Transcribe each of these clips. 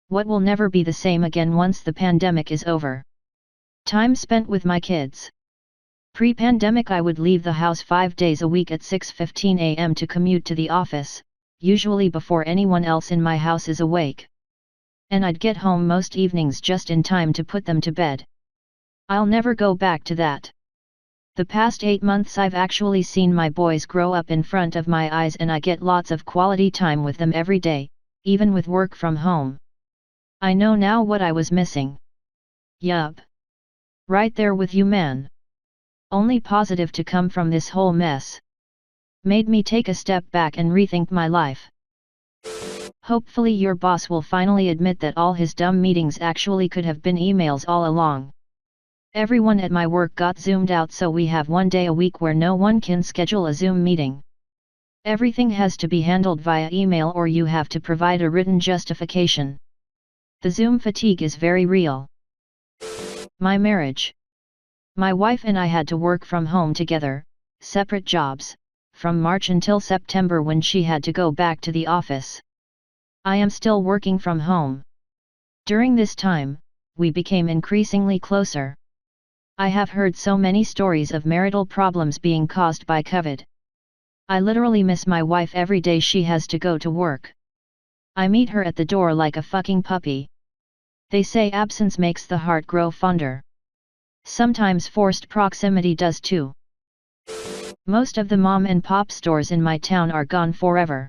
What will never be the same again once the pandemic is over? Time spent with my kids. Pre-pandemic I would leave the house 5 days a week at 6:15 a.m. to commute to the office, usually before anyone else in my house is awake. And I'd get home most evenings just in time to put them to bed. I'll never go back to that. The past 8 months I've actually seen my boys grow up in front of my eyes and I get lots of quality time with them every day, even with work from home. I know now what I was missing. Yup. Right there with you, man. Only positive to come from this whole mess. Made me take a step back and rethink my life. Hopefully your boss will finally admit that all his dumb meetings actually could have been emails all along. Everyone at my work got zoomed out, so we have 1 day a week where no one can schedule a Zoom meeting. Everything has to be handled via email or you have to provide a written justification. The Zoom fatigue is very real. My marriage. My wife and I had to work from home together, separate jobs, from March until September when she had to go back to the office. I am still working from home. During this time, we became increasingly closer. I have heard so many stories of marital problems being caused by COVID. I literally miss my wife every day she has to go to work. I meet her at the door like a fucking puppy. They say absence makes the heart grow fonder. Sometimes forced proximity does too. Most of the mom and pop stores in my town are gone forever.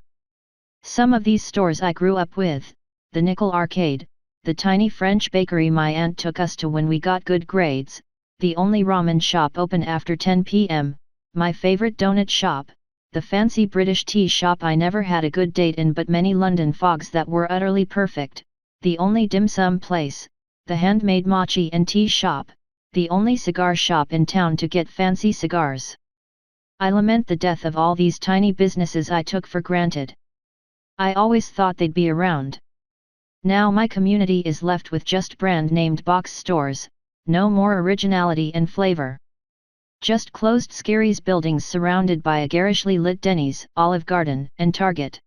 Some of these stores I grew up with, the Nickel Arcade, the tiny French bakery my aunt took us to when we got good grades, the only ramen shop open after 10 p.m., my favorite donut shop, the fancy British tea shop I never had a good date in but many London fogs that were utterly perfect, the only dim sum place, the handmade mochi and tea shop, the only cigar shop in town to get fancy cigars. I lament the death of all these tiny businesses I took for granted. I always thought they'd be around. Now my community is left with just brand-named box stores, no more originality and flavor. Just closed Scary's buildings surrounded by a garishly lit Denny's, Olive Garden, and Target.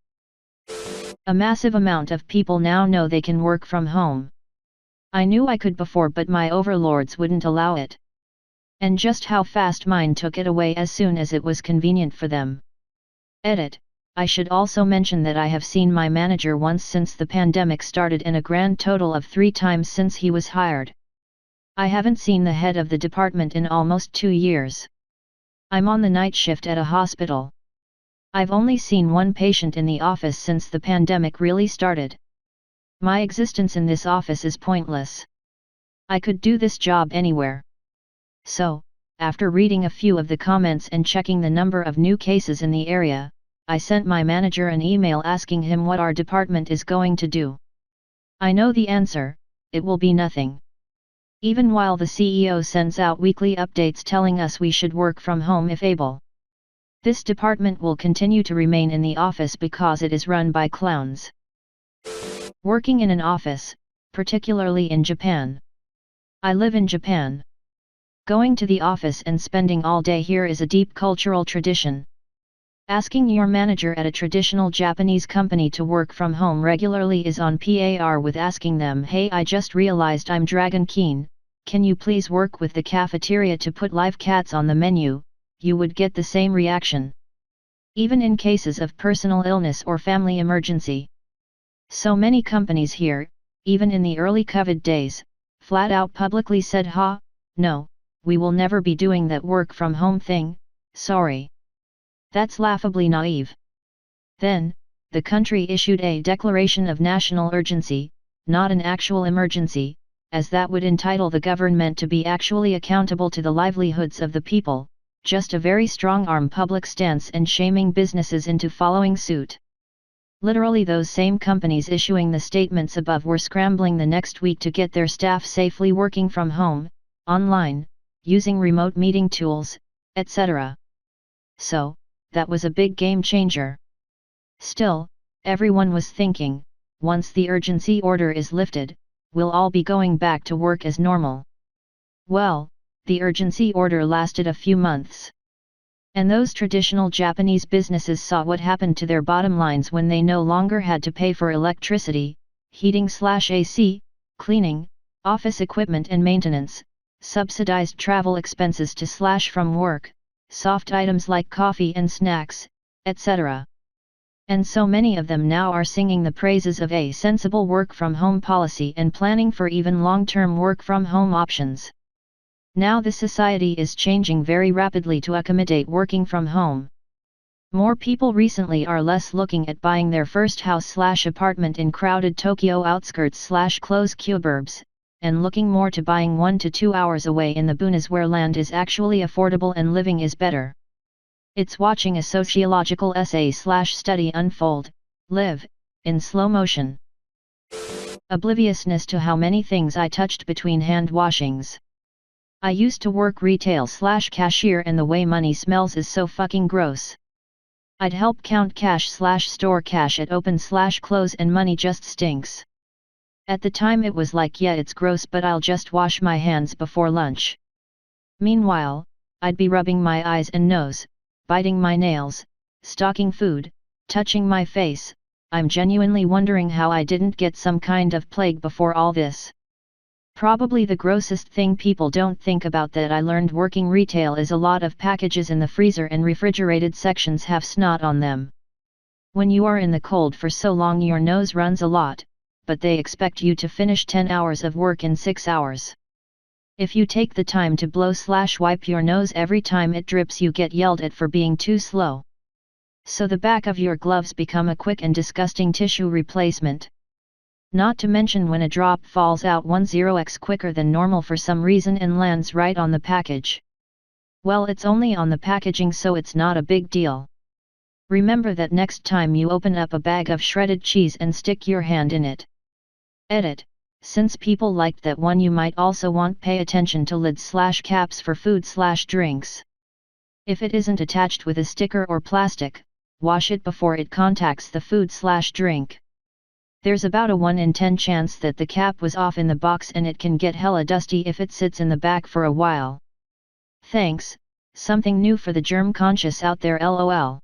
A massive amount of people now know they can work from home. I knew I could before but my overlords wouldn't allow it. And just how fast mine took it away as soon as it was convenient for them. Edit. I should also mention that I have seen my manager once since the pandemic started and a grand total of 3 times since he was hired. I haven't seen the head of the department in almost 2 years. I'm on the night shift at a hospital. I've only seen one patient in the office since the pandemic really started. My existence in this office is pointless. I could do this job anywhere. So, after reading a few of the comments and checking the number of new cases in the area, I sent my manager an email asking him what our department is going to do. I know the answer, it will be nothing. Even while the CEO sends out weekly updates telling us we should work from home if able. This department will continue to remain in the office because it is run by clowns. Working in an office, particularly in Japan. I live in Japan. Going to the office and spending all day here is a deep cultural tradition. Asking your manager at a traditional Japanese company to work from home regularly is on par with asking them, "Hey, I just realized I'm Dragon Keen, can you please work with the cafeteria to put live cats on the menu?" You would get the same reaction. Even in cases of personal illness or family emergency. So many companies here, even in the early COVID days, flat out publicly said, no, we will never be doing that work from home thing, sorry. That's laughably naive. Then, the country issued a declaration of national urgency, not an actual emergency, as that would entitle the government to be actually accountable to the livelihoods of the people, just a very strong-arm public stance and shaming businesses into following suit. Literally those same companies issuing the statements above were scrambling the next week to get their staff safely working from home, online, using remote meeting tools, etc. So, that was a big game changer. Still, everyone was thinking, once the urgency order is lifted, we'll all be going back to work as normal. Well, the urgency order lasted a few months. And those traditional Japanese businesses saw what happened to their bottom lines when they no longer had to pay for electricity, heating/AC, cleaning, office equipment and maintenance, subsidized travel expenses to/from work, soft items like coffee and snacks, etc. And so many of them now are singing the praises of a sensible work-from-home policy and planning for even long-term work-from-home options. Now the society is changing very rapidly to accommodate working from home. More people recently are less looking at buying their first house/apartment in crowded Tokyo outskirts/close suburbs, and looking more to buying 1 to 2 hours away in the boonies where land is actually affordable and living is better. It's watching a sociological essay/study unfold, live, in slow motion. Obliviousness to how many things I touched between hand washings. I used to work retail/cashier and the way money smells is so fucking gross. I'd help count cash/store cash at open/close and money just stinks. At the time it was like, yeah, it's gross, but I'll just wash my hands before lunch. Meanwhile, I'd be rubbing my eyes and nose, biting my nails, stocking food, touching my face. I'm genuinely wondering how I didn't get some kind of plague before all this. Probably the grossest thing people don't think about that I learned working retail is a lot of packages in the freezer and refrigerated sections have snot on them. When you are in the cold for so long your nose runs a lot, but they expect you to finish 10 hours of work in 6 hours. If you take the time to blow/wipe your nose every time it drips you get yelled at for being too slow. So the back of your gloves become a quick and disgusting tissue replacement. Not to mention when a drop falls out 10x quicker than normal for some reason and lands right on the package. Well, it's only on the packaging so it's not a big deal. Remember that next time you open up a bag of shredded cheese and stick your hand in it. Edit. Since people liked that one you might also want pay attention to lids/caps for food/drinks. If it isn't attached with a sticker or plastic, wash it before it contacts the food/drink. There's about a 1 in 10 chance that the cap was off in the box and it can get hella dusty if it sits in the back for a while. Thanks, something new for the germ conscious out there lol.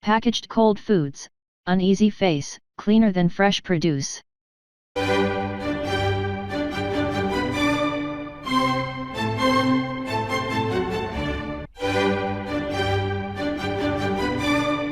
Packaged cold foods, uneasy face, cleaner than fresh produce.